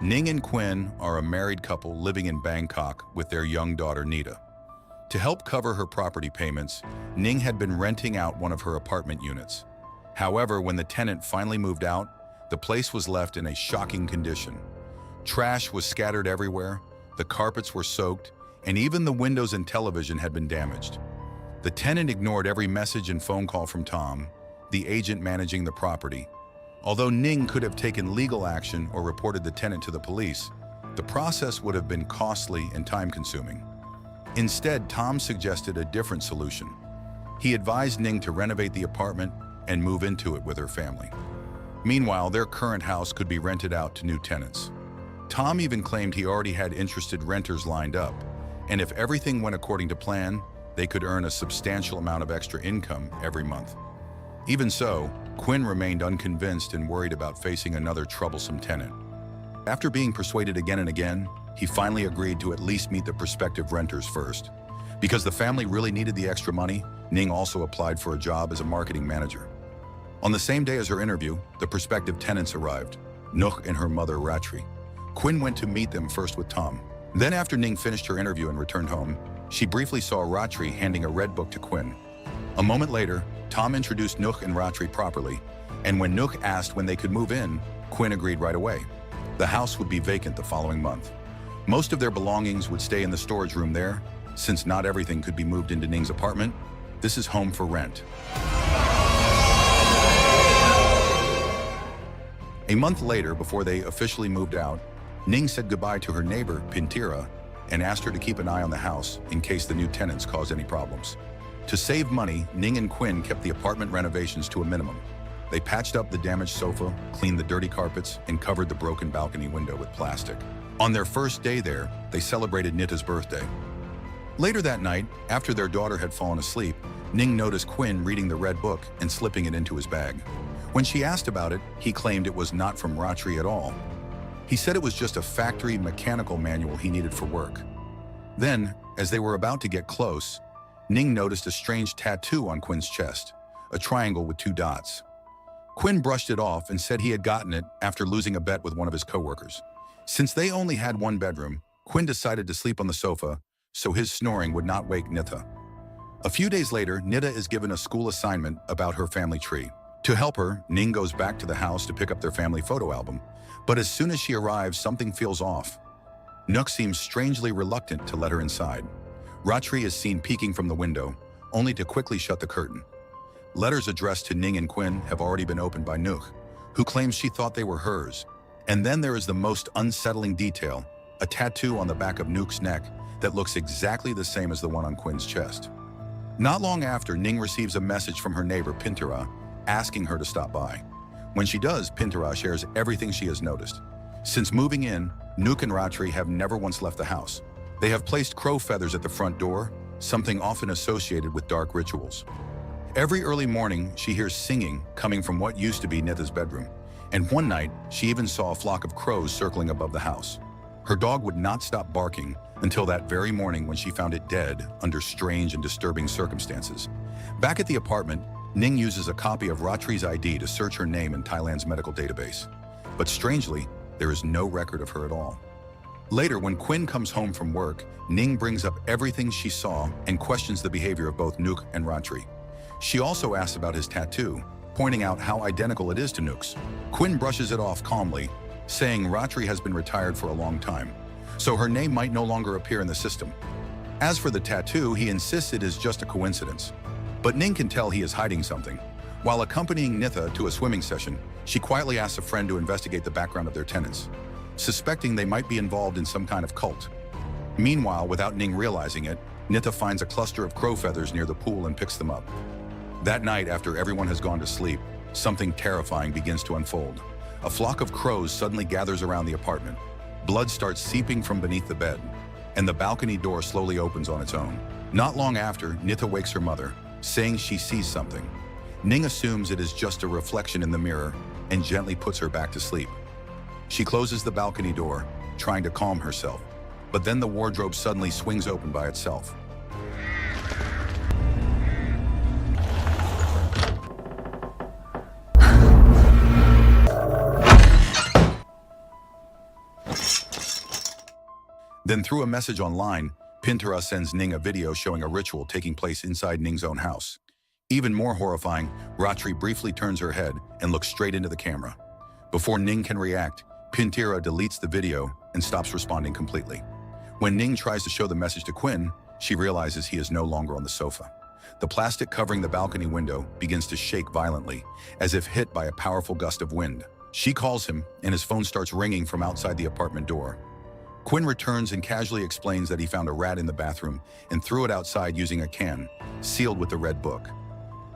Ning and Quinn are a married couple living in Bangkok with their young daughter Nita. To help cover her property payments, Ning had been renting out one of her apartment units. However, when the tenant finally moved out, the place was left in a shocking condition. Trash was scattered everywhere, the carpets were soaked, and even the windows and television had been damaged. The tenant ignored every message and phone call from Tom, the agent managing the property. Although Ning could have taken legal action or reported the tenant to the police, the process would have been costly and time-consuming. Instead, Tom suggested a different solution. He advised Ning to renovate the apartment and move into it with her family. Meanwhile, their current house could be rented out to new tenants. Tom even claimed he already had interested renters lined up, and if everything went according to plan, they could earn a substantial amount of extra income every month. Even so, Quinn remained unconvinced and worried about facing another troublesome tenant. After being persuaded again and again, he finally agreed to at least meet the prospective renters first. Because the family really needed the extra money, Ning also applied for a job as a marketing manager. On the same day as her interview, the prospective tenants arrived, Nuh and her mother Ratri. Quinn went to meet them first with Tom. Then after Ning finished her interview and returned home, she briefly saw Ratri handing a red book to Quinn. A moment later, Tom introduced Nuh and Ratri properly, and when Nuh asked when they could move in, Quinn agreed right away. The house would be vacant the following month. Most of their belongings would stay in the storage room there. Since not everything could be moved into Ning's apartment, this is home for rent. A month later, before they officially moved out, Ning said goodbye to her neighbor, Pintira, and asked her to keep an eye on the house in case the new tenants caused any problems. To save money, Ning and Quinn kept the apartment renovations to a minimum. They patched up the damaged sofa, cleaned the dirty carpets, and covered the broken balcony window with plastic. On their first day there, they celebrated Nita's birthday. Later that night, after their daughter had fallen asleep, Ning noticed Quinn reading the red book and slipping it into his bag. When she asked about it, he claimed it was not from Ratri at all. He said it was just a factory mechanical manual he needed for work. Then, as they were about to get close, Ning noticed a strange tattoo on Quinn's chest, a triangle with 2 dots. Quinn brushed it off and said he had gotten it after losing a bet with one of his coworkers. Since they only had one bedroom, Quinn decided to sleep on the sofa so his snoring would not wake Nita. A few days later, Nita is given a school assignment about her family tree. To help her, Ning goes back to the house to pick up their family photo album, but as soon as she arrives, something feels off. Nuh seems strangely reluctant to let her inside. Ratri is seen peeking from the window, only to quickly shut the curtain. Letters addressed to Ning and Quinn have already been opened by Nuh, who claims she thought they were hers. And then there is the most unsettling detail, a tattoo on the back of Nuh's neck that looks exactly the same as the one on Quinn's chest. Not long after, Ning receives a message from her neighbor Pintira, asking her to stop by. When she does, Pintira shares everything she has noticed. Since moving in, Nuh and Ratri have never once left the house. They have placed crow feathers at the front door, something often associated with dark rituals. Every early morning, she hears singing coming from what used to be Nita's bedroom, and one night, she even saw a flock of crows circling above the house. Her dog would not stop barking until that very morning when she found it dead under strange and disturbing circumstances. Back at the apartment, Ning uses a copy of Ratri's ID to search her name in Thailand's medical database. But strangely, there is no record of her at all. Later, when Quinn comes home from work, Ning brings up everything she saw and questions the behavior of both Nuh and Ratri. She also asks about his tattoo, pointing out how identical it is to Nuh's. Quinn brushes it off calmly, saying Ratri has been retired for a long time, so her name might no longer appear in the system. As for the tattoo, he insists it is just a coincidence. But Ning can tell he is hiding something. While accompanying Nita to a swimming session, she quietly asks a friend to investigate the background of their tenants, suspecting they might be involved in some kind of cult. Meanwhile, without Ning realizing it, Nita finds a cluster of crow feathers near the pool and picks them up. That night, after everyone has gone to sleep, something terrifying begins to unfold. A flock of crows suddenly gathers around the apartment. Blood starts seeping from beneath the bed, and the balcony door slowly opens on its own. Not long after, Nita wakes her mother, saying she sees something. Ning assumes it is just a reflection in the mirror and gently puts her back to sleep. She closes the balcony door, trying to calm herself, but then the wardrobe suddenly swings open by itself. Then through a message online, Pintera sends Ning a video showing a ritual taking place inside Ning's own house. Even more horrifying, Ratri briefly turns her head and looks straight into the camera. Before Ning can react, Pintera deletes the video and stops responding completely. When Ning tries to show the message to Quinn, she realizes he is no longer on the sofa. The plastic covering the balcony window begins to shake violently, as if hit by a powerful gust of wind. She calls him, and his phone starts ringing from outside the apartment door. Quinn returns and casually explains that he found a rat in the bathroom and threw it outside using a can, sealed with the red book.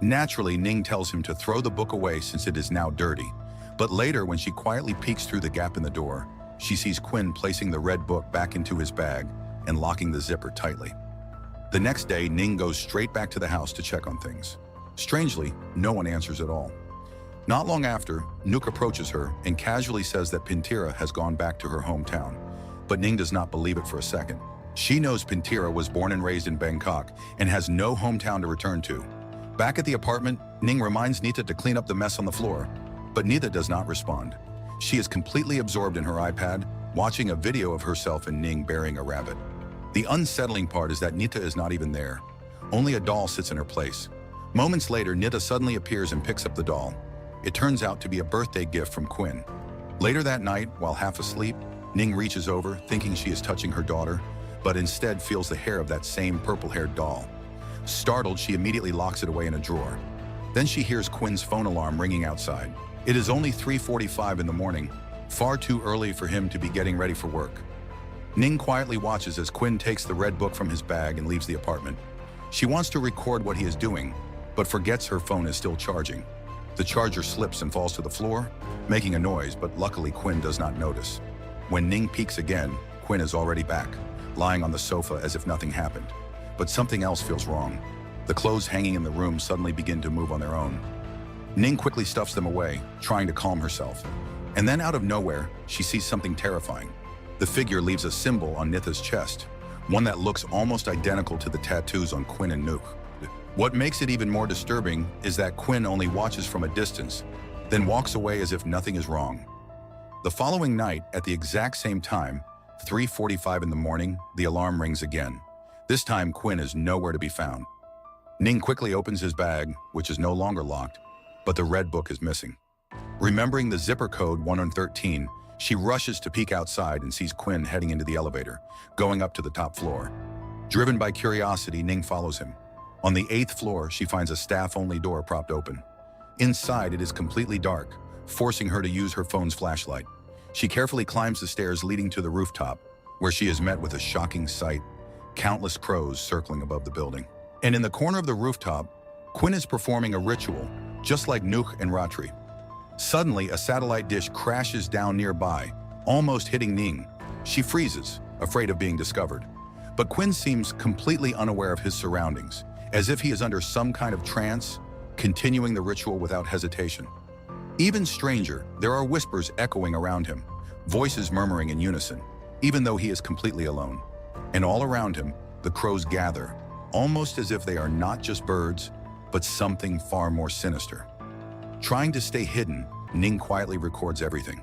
Naturally, Ning tells him to throw the book away since it is now dirty. But later, when she quietly peeks through the gap in the door, she sees Quinn placing the red book back into his bag and locking the zipper tightly. The next day, Ning goes straight back to the house to check on things. Strangely, no one answers at all. Not long after, Nook approaches her and casually says that Pintera has gone back to her hometown. But Ning does not believe it for a second. She knows Pintera was born and raised in Bangkok and has no hometown to return to. Back at the apartment, Ning reminds Nita to clean up the mess on the floor, but Nita does not respond. She is completely absorbed in her iPad, watching a video of herself and Ning burying a rabbit. The unsettling part is that Nita is not even there. Only a doll sits in her place. Moments later, Nita suddenly appears and picks up the doll. It turns out to be a birthday gift from Quinn. Later that night, while half asleep, Ning reaches over, thinking she is touching her daughter, but instead feels the hair of that same purple-haired doll. Startled, she immediately locks it away in a drawer. Then she hears Quinn's phone alarm ringing outside. It is only 3:45 in the morning, far too early for him to be getting ready for work. Ning quietly watches as Quinn takes the red book from his bag and leaves the apartment. She wants to record what he is doing, but forgets her phone is still charging. The charger slips and falls to the floor, making a noise, but luckily Quinn does not notice. When Ning peeks again, Quinn is already back, lying on the sofa as if nothing happened. But something else feels wrong. The clothes hanging in the room suddenly begin to move on their own. Ning quickly stuffs them away, trying to calm herself. And then out of nowhere, she sees something terrifying. The figure leaves a symbol on Nitha's chest, one that looks almost identical to the tattoos on Quinn and Nook. What makes it even more disturbing is that Quinn only watches from a distance, then walks away as if nothing is wrong. The following night, at the exact same time, 3:45 in the morning, the alarm rings again. This time, Quinn is nowhere to be found. Ning quickly opens his bag, which is no longer locked, but the red book is missing. Remembering the zipper code 113, she rushes to peek outside and sees Quinn heading into the elevator, going up to the top floor. Driven by curiosity, Ning follows him. On the 8th floor, she finds a staff-only door propped open. Inside, it is completely dark, forcing her to use her phone's flashlight. She carefully climbs the stairs leading to the rooftop, where she is met with a shocking sight: countless crows circling above the building. And in the corner of the rooftop, Quinn is performing a ritual, just like Nook and Ratri. Suddenly, a satellite dish crashes down nearby, almost hitting Ning. She freezes, afraid of being discovered. But Quinn seems completely unaware of his surroundings, as if he is under some kind of trance, continuing the ritual without hesitation. Even stranger, there are whispers echoing around him, voices murmuring in unison, even though he is completely alone. And all around him, the crows gather, almost as if they are not just birds, but something far more sinister. Trying to stay hidden, Ning quietly records everything.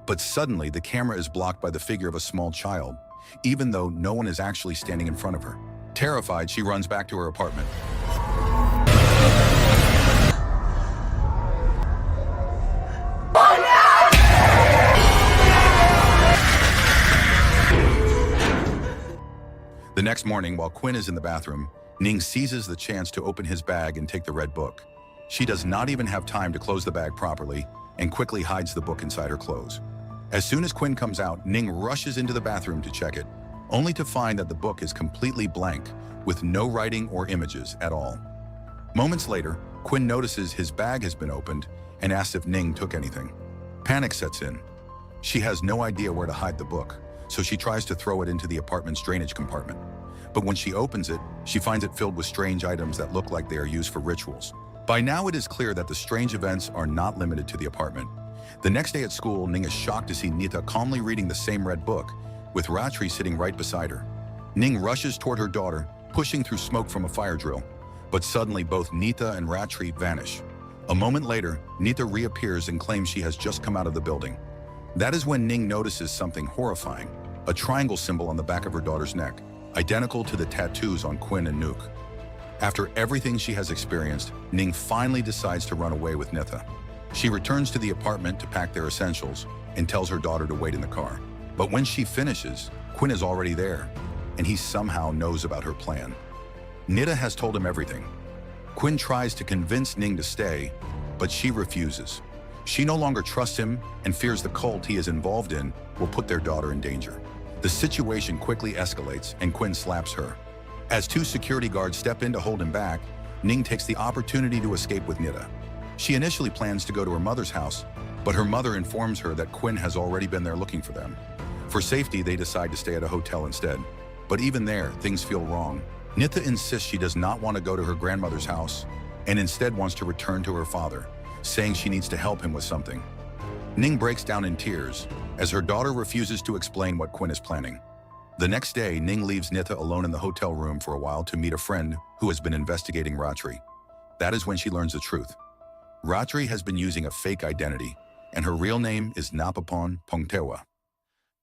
But suddenly, the camera is blocked by the figure of a small child, even though no one is actually standing in front of her. Terrified, she runs back to her apartment. The next morning, while Quinn is in the bathroom, Ning seizes the chance to open his bag and take the red book. She does not even have time to close the bag properly and quickly hides the book inside her clothes. As soon as Quinn comes out, Ning rushes into the bathroom to check it, only to find that the book is completely blank, with no writing or images at all. Moments later, Quinn notices his bag has been opened and asks if Ning took anything. Panic sets in. She has no idea where to hide the book, so she tries to throw it into the apartment's drainage compartment. But when she opens it, she finds it filled with strange items that look like they are used for rituals. By now, it is clear that the strange events are not limited to the apartment. The next day at school, Ning is shocked to see Nita calmly reading the same red book, with Ratri sitting right beside her. Ning rushes toward her daughter, pushing through smoke from a fire drill. But suddenly, both Nita and Ratri vanish. A moment later, Nita reappears and claims she has just come out of the building. That is when Ning notices something horrifying. a triangle symbol on the back of her daughter's neck, identical to the tattoos on Quinn and Nuke. After everything she has experienced, Ning finally decides to run away with Nitha. She returns to the apartment to pack their essentials and tells her daughter to wait in the car. But when she finishes, Quinn is already there, and he somehow knows about her plan. Nitha has told him everything. Quinn tries to convince Ning to stay, but she refuses. She no longer trusts him and fears the cult he is involved in will put their daughter in danger. The situation quickly escalates and Quinn slaps her. As two security guards step in to hold him back, Ning takes the opportunity to escape with Nitha. She initially plans to go to her mother's house, but her mother informs her that Quinn has already been there looking for them. For safety, they decide to stay at a hotel instead. But even there, things feel wrong. Nitha insists she does not want to go to her grandmother's house and instead wants to return to her father, saying she needs to help him with something. Ning breaks down in tears as her daughter refuses to explain what Quinn is planning. The next day, Ning leaves Nitha alone in the hotel room for a while to meet a friend who has been investigating Ratri. That is when she learns the truth. Ratri has been using a fake identity, and her real name is Napapon Pongtewa.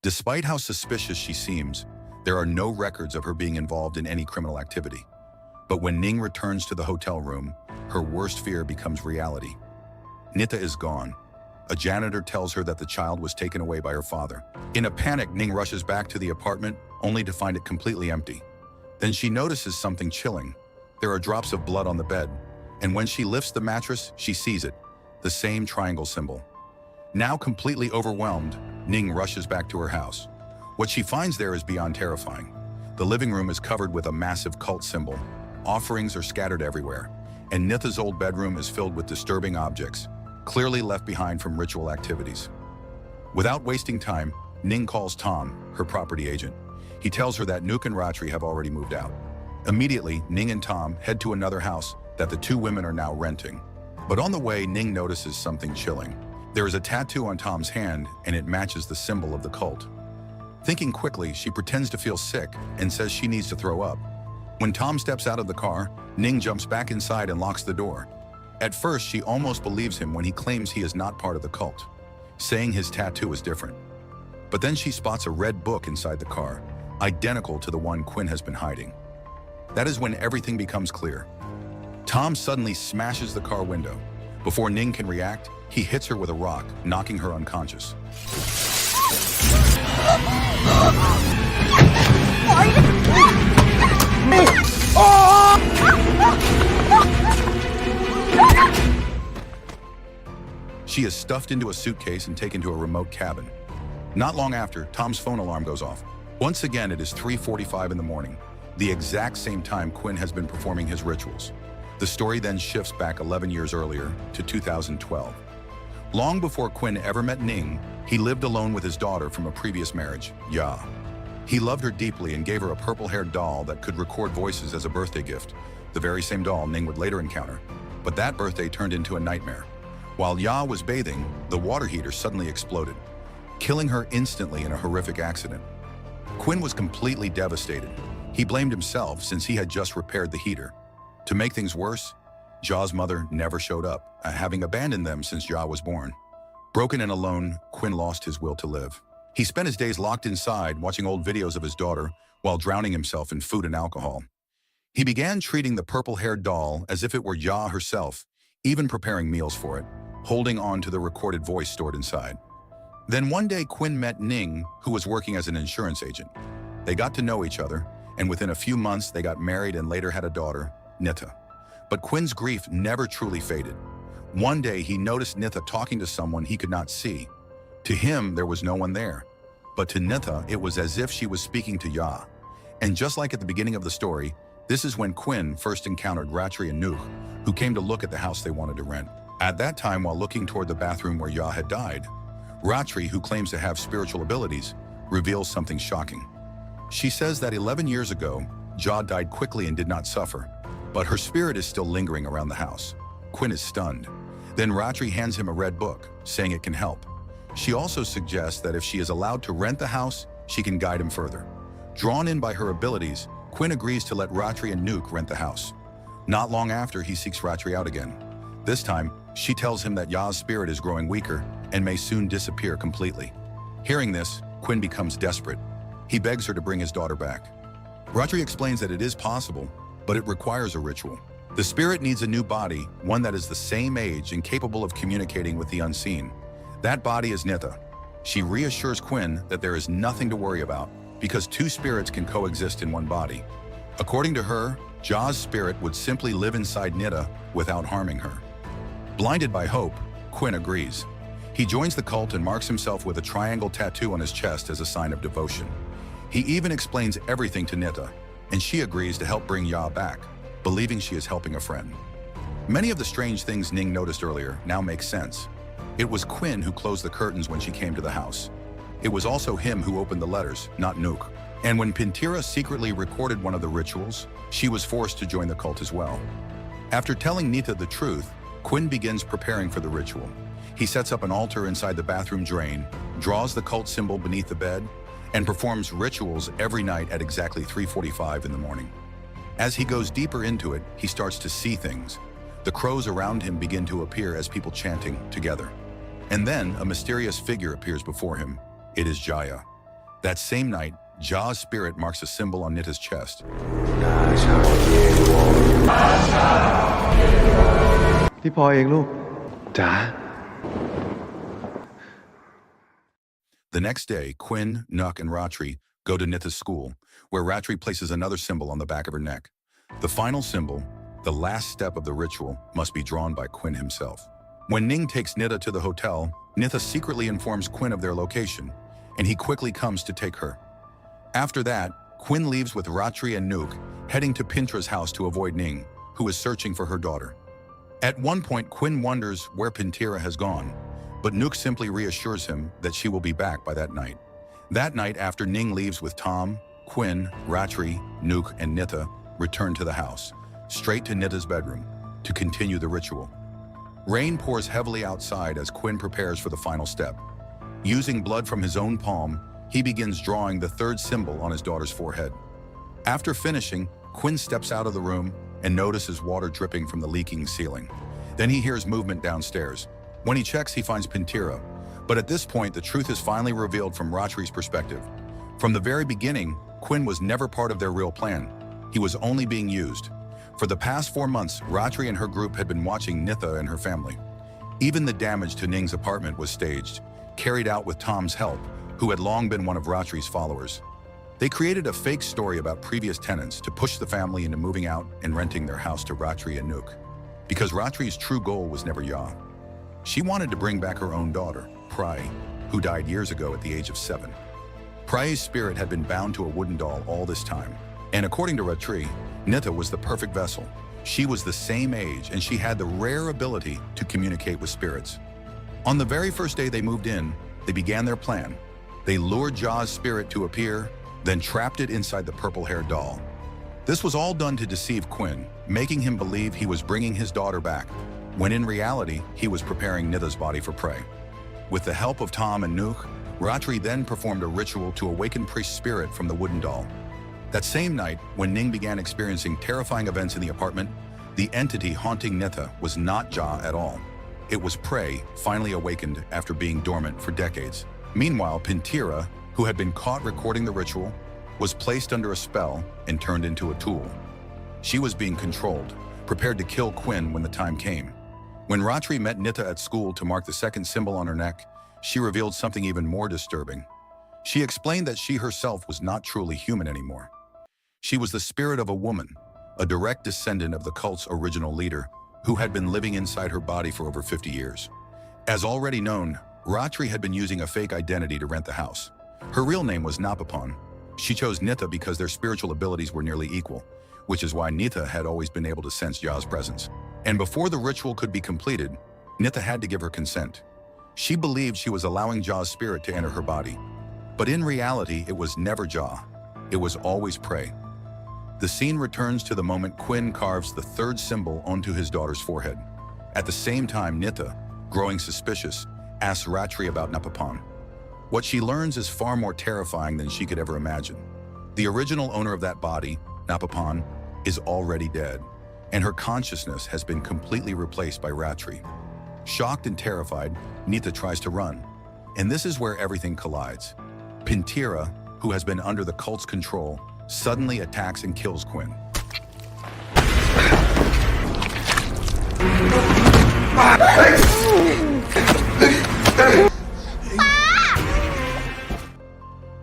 Despite how suspicious she seems, there are no records of her being involved in any criminal activity. But when Ning returns to the hotel room, her worst fear becomes reality. Nitha is gone. A janitor tells her that the child was taken away by her father. In a panic, Ning rushes back to the apartment, only to find it completely empty. Then she notices something chilling. There are drops of blood on the bed, and when she lifts the mattress, she sees it, the same triangle symbol. Now completely overwhelmed, Ning rushes back to her house. What she finds there is beyond terrifying. The living room is covered with a massive cult symbol. Offerings are scattered everywhere, and Nitha's old bedroom is filled with disturbing objects, clearly left behind from ritual activities. Without wasting time, Ning calls Tom, her property agent. He tells her that Nuke and Ratri have already moved out. Immediately, Ning and Tom head to another house that the two women are now renting. But on the way, Ning notices something chilling. There is a tattoo on Tom's hand, and it matches the symbol of the cult. Thinking quickly, she pretends to feel sick and says she needs to throw up. When Tom steps out of the car, Ning jumps back inside and locks the door. At first, she almost believes him when he claims he is not part of the cult, saying his tattoo is different. But then she spots a red book inside the car, identical to the one Quinn has been hiding. That is when everything becomes clear. Tom suddenly smashes the car window. Before Ning can react, he hits her with a rock, knocking her unconscious. She is stuffed into a suitcase and taken to a remote cabin. Not long after, Tom's phone alarm goes off. Once again, it is 3:45 in the morning, the exact same time Quinn has been performing his rituals. The story then shifts back 11 years earlier to 2012. Long before Quinn ever met Ning, he lived alone with his daughter from a previous marriage, Ya. He loved her deeply and gave her a purple-haired doll that could record voices as a birthday gift, the very same doll Ning would later encounter. But that birthday turned into a nightmare. While Ya was bathing, the water heater suddenly exploded, killing her instantly in a horrific accident. Quinn was completely devastated. He blamed himself since he had just repaired the heater. To make things worse, Ja's mother never showed up, having abandoned them since Ja was born. Broken and alone, Quinn lost his will to live. He spent his days locked inside, watching old videos of his daughter while drowning himself in food and alcohol. He began treating the purple-haired doll as if it were Ja herself, even preparing meals for it, holding on to the recorded voice stored inside. Then one day, Quinn met Ning, who was working as an insurance agent. They got to know each other, and within a few months, they got married and later had a daughter, Nitha. But Quinn's grief never truly faded. One day, he noticed Nitha talking to someone he could not see. To him, there was no one there. But to Nitha, it was as if she was speaking to Ya. And just like at the beginning of the story, this is when Quinn first encountered Ratri and Nuh, who came to look at the house they wanted to rent. At that time, while looking toward the bathroom where Ya had died, Ratri, who claims to have spiritual abilities, reveals something shocking. She says that 11 years ago, Ja died quickly and did not suffer, but her spirit is still lingering around the house. Quinn is stunned. Then Ratri hands him a red book, saying it can help. She also suggests that if she is allowed to rent the house, she can guide him further. Drawn in by her abilities, Quinn agrees to let Ratri and Nuke rent the house. Not long after, he seeks Ratri out again. This time, she tells him that Ya's spirit is growing weaker and may soon disappear completely. Hearing this, Quinn becomes desperate. He begs her to bring his daughter back. Ratri explains that it is possible, but it requires a ritual. The spirit needs a new body, one that is the same age and capable of communicating with the unseen. That body is Nitha. She reassures Quinn that there is nothing to worry about because two spirits can coexist in one body. According to her, Ja's spirit would simply live inside Nitha without harming her. Blinded by hope, Quinn agrees. He joins the cult and marks himself with a triangle tattoo on his chest as a sign of devotion. He even explains everything to Nitha, and she agrees to help bring Ja back, believing she is helping a friend. Many of the strange things Ning noticed earlier now make sense. It was Quinn who closed the curtains when she came to the house. It was also him who opened the letters, not Nuke. And when Pintira secretly recorded one of the rituals, she was forced to join the cult as well. After telling Nitha the truth, Quinn begins preparing for the ritual. He sets up an altar inside the bathroom drain, draws the cult symbol beneath the bed, and performs rituals every night at exactly 3:45 in the morning. As he goes deeper into it, he starts to see things. The crows around him begin to appear as people chanting together. And then a mysterious figure appears before him. It is Jaya. That same night, Ja's spirit marks a symbol on Nitha's chest. พี่พลอยเองลูกจ๋า The next day, Quinn, Nuk, and Ratri go to Nitha's school, where Ratri places another symbol on the back of her neck. The final symbol, the last step of the ritual, must be drawn by Quinn himself. When Ning takes Nitha to the hotel, Nitha secretly informs Quinn of their location, and he quickly comes to take her. After that, Quinn leaves with Ratri and Nuk, heading to Pintra's house to avoid Ning, who is searching for her daughter. At one point, Quinn wonders where Pintira has gone, but Nuk simply reassures him that she will be back by that night. That night, after Ning leaves with Tom, Quinn, Ratri, Nuk, and Nitha return to the house, straight to Nitha's bedroom, to continue the ritual. Rain pours heavily outside as Quinn prepares for the final step. Using blood from his own palm, he begins drawing the third symbol on his daughter's forehead. After finishing, Quinn steps out of the room and notices water dripping from the leaking ceiling. Then he hears movement downstairs. When he checks, he finds Pintira. But at this point, the truth is finally revealed from Ratri's perspective. From the very beginning, Quinn was never part of their real plan. He was only being used. For the past 4 months, Ratri and her group had been watching Nitha and her family. Even the damage to Ning's apartment was staged, carried out with Tom's help, who had long been one of Ratri's followers. They created a fake story about previous tenants to push the family into moving out and renting their house to Ratri and Nuk. Because Ratri's true goal was never Ya. She wanted to bring back her own daughter, Prai, who died years ago at the age of 7. Prai's spirit had been bound to a wooden doll all this time. And according to Ratri, Nitha was the perfect vessel. She was the same age and she had the rare ability to communicate with spirits. On the very first day they moved in, they began their plan. They lured Ja's spirit to appear, then trapped it inside the purple-haired doll. This was all done to deceive Quinn, making him believe he was bringing his daughter back, when in reality, he was preparing Nitha's body for prey. With the help of Tom and Nuk, Ratri then performed a ritual to awaken Priest's spirit from the wooden doll. That same night, when Ning began experiencing terrifying events in the apartment, the entity haunting Nitha was not Ja at all. It was Prey, finally awakened after being dormant for decades. Meanwhile, Pintira, who had been caught recording the ritual, was placed under a spell and turned into a tool. She was being controlled, prepared to kill Quinn when the time came. When Ratri met Nitha at school to mark the second symbol on her neck, she revealed something even more disturbing. She explained that she herself was not truly human anymore. She was the spirit of a woman, a direct descendant of the cult's original leader, who had been living inside her body for over 50 years. As already known, Ratri had been using a fake identity to rent the house. Her real name was Napapan. She chose Nitha because their spiritual abilities were nearly equal, which is why Nitha had always been able to sense Ja's presence. And before the ritual could be completed, Nitha had to give her consent. She believed she was allowing Ja's spirit to enter her body. But in reality, it was never Ja. It was always Prey. The scene returns to the moment Quinn carves the third symbol onto his daughter's forehead. At the same time, Nitha, growing suspicious, asks Ratri about Napapan. What she learns is far more terrifying than she could ever imagine. The original owner of that body, Napapan, is already dead, and her consciousness has been completely replaced by Ratri. Shocked and terrified, Nitha tries to run, and this is where everything collides. Pintira, who has been under the cult's control, suddenly attacks and kills Quinn.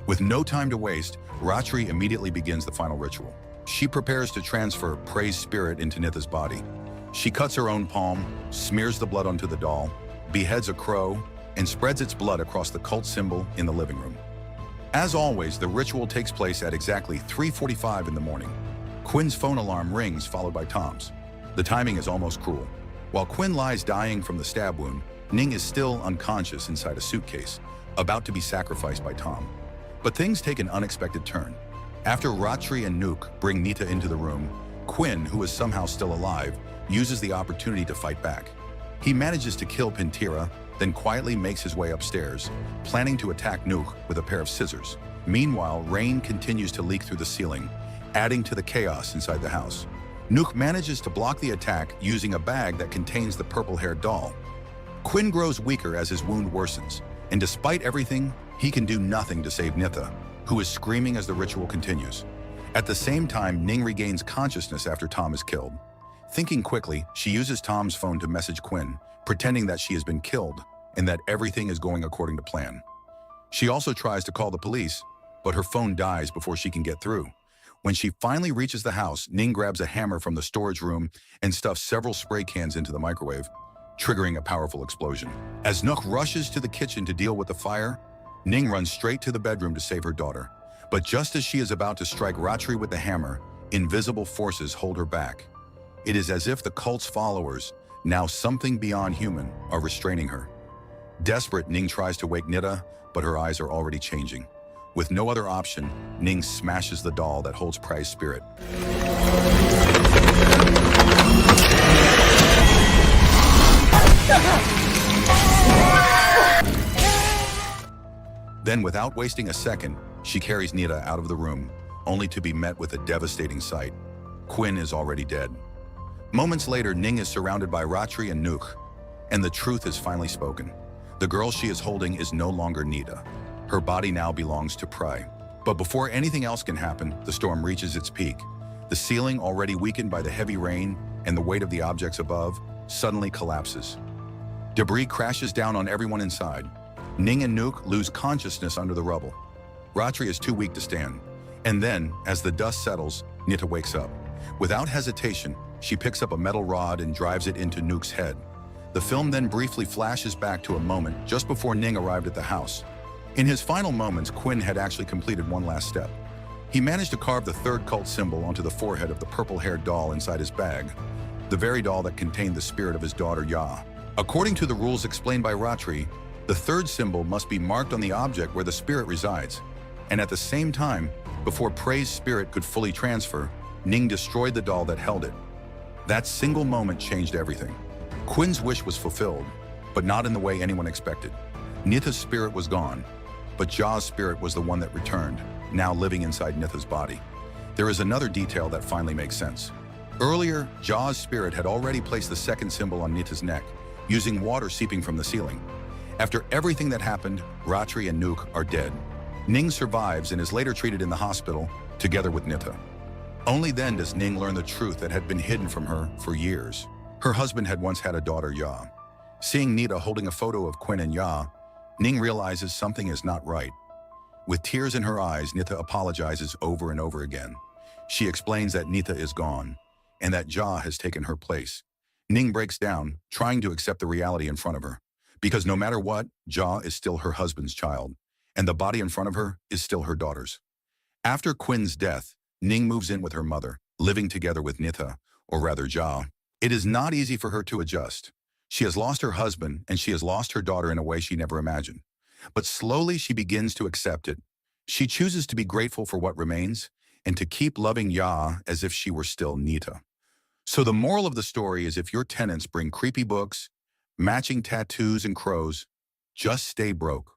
With no time to waste, Ratri immediately begins the final ritual. She prepares to transfer Prey's spirit into Nitha's body. She cuts her own palm, smears the blood onto the doll, beheads a crow, and spreads its blood across the cult symbol in the living room. As always, the ritual takes place at exactly 3:45 in the morning. Quinn's phone alarm rings, followed by Tom's. The timing is almost cruel. While Quinn lies dying from the stab wound, Ning is still unconscious inside a suitcase, about to be sacrificed by Tom. But things take an unexpected turn. After Ratri and Nuke bring Nita into the room, Quinn, who is somehow still alive, uses the opportunity to fight back. He manages to kill Pintira, then quietly makes his way upstairs, planning to attack Nuke with a pair of scissors. Meanwhile, rain continues to leak through the ceiling, adding to the chaos inside the house. Nuke manages to block the attack using a bag that contains the purple-haired doll. Quinn grows weaker as his wound worsens, and despite everything, he can do nothing to save Nitha, who is screaming as the ritual continues. At the same time, Ning regains consciousness after Tom is killed. Thinking quickly, she uses Tom's phone to message Quinn, pretending that she has been killed and that everything is going according to plan. She also tries to call the police, but her phone dies before she can get through. When she finally reaches the house, Ning grabs a hammer from the storage room and stuffs several spray cans into the microwave, triggering a powerful explosion. As Nook rushes to the kitchen to deal with the fire, Ning runs straight to the bedroom to save her daughter. But just as she is about to strike Ratri with the hammer, invisible forces hold her back. It is as if the cult's followers, now something beyond human, are restraining her. Desperate, Ning tries to wake Nita, but her eyes are already changing. With no other option, Ning smashes the doll that holds Prey's spirit. Then, without wasting a second, she carries Nita out of the room, only to be met with a devastating sight. Quinn is already dead. Moments later, Ning is surrounded by Ratri and Nuke, and the truth is finally spoken. The girl she is holding is no longer Nita. Her body now belongs to Prey. But before anything else can happen, the storm reaches its peak. The ceiling, already weakened by the heavy rain and the weight of the objects above, suddenly collapses. Debris crashes down on everyone inside. Ning and Nuke lose consciousness under the rubble. Ratri is too weak to stand. And then, as the dust settles, Nita wakes up. Without hesitation, she picks up a metal rod and drives it into Nuke's head. The film then briefly flashes back to a moment just before Ning arrived at the house. In his final moments, Quinn had actually completed one last step. He managed to carve the third cult symbol onto the forehead of the purple-haired doll inside his bag, the very doll that contained the spirit of his daughter, Ya. According to the rules explained by Ratri, the third symbol must be marked on the object where the spirit resides. And at the same time, before Prey's spirit could fully transfer, Ning destroyed the doll that held it. That single moment changed everything. Quinn's wish was fulfilled, but not in the way anyone expected. Nitha's spirit was gone, but Ja's spirit was the one that returned, now living inside Nitha's body. There is another detail that finally makes sense. Earlier, Ja's spirit had already placed the second symbol on Nitha's neck, using water seeping from the ceiling. After everything that happened, Ratri and Nuke are dead. Ning survives and is later treated in the hospital, together with Nita. Only then does Ning learn the truth that had been hidden from her for years. Her husband had once had a daughter, Ya. Seeing Nita holding a photo of Quinn and Ya, Ning realizes something is not right. With tears in her eyes, Nita apologizes over and over again. She explains that Nita is gone, and that Ja has taken her place. Ning breaks down, trying to accept the reality in front of her. Because no matter what, Ja is still her husband's child, and the body in front of her is still her daughter's. After Quinn's death, Ning moves in with her mother, living together with Nita, or rather Ja. It is not easy for her to adjust. She has lost her husband, and she has lost her daughter in a way she never imagined. But slowly she begins to accept it. She chooses to be grateful for what remains, and to keep loving Ya as if she were still Nita. So the moral of the story is, if your tenants bring creepy books, matching tattoos and crows, just stay broke.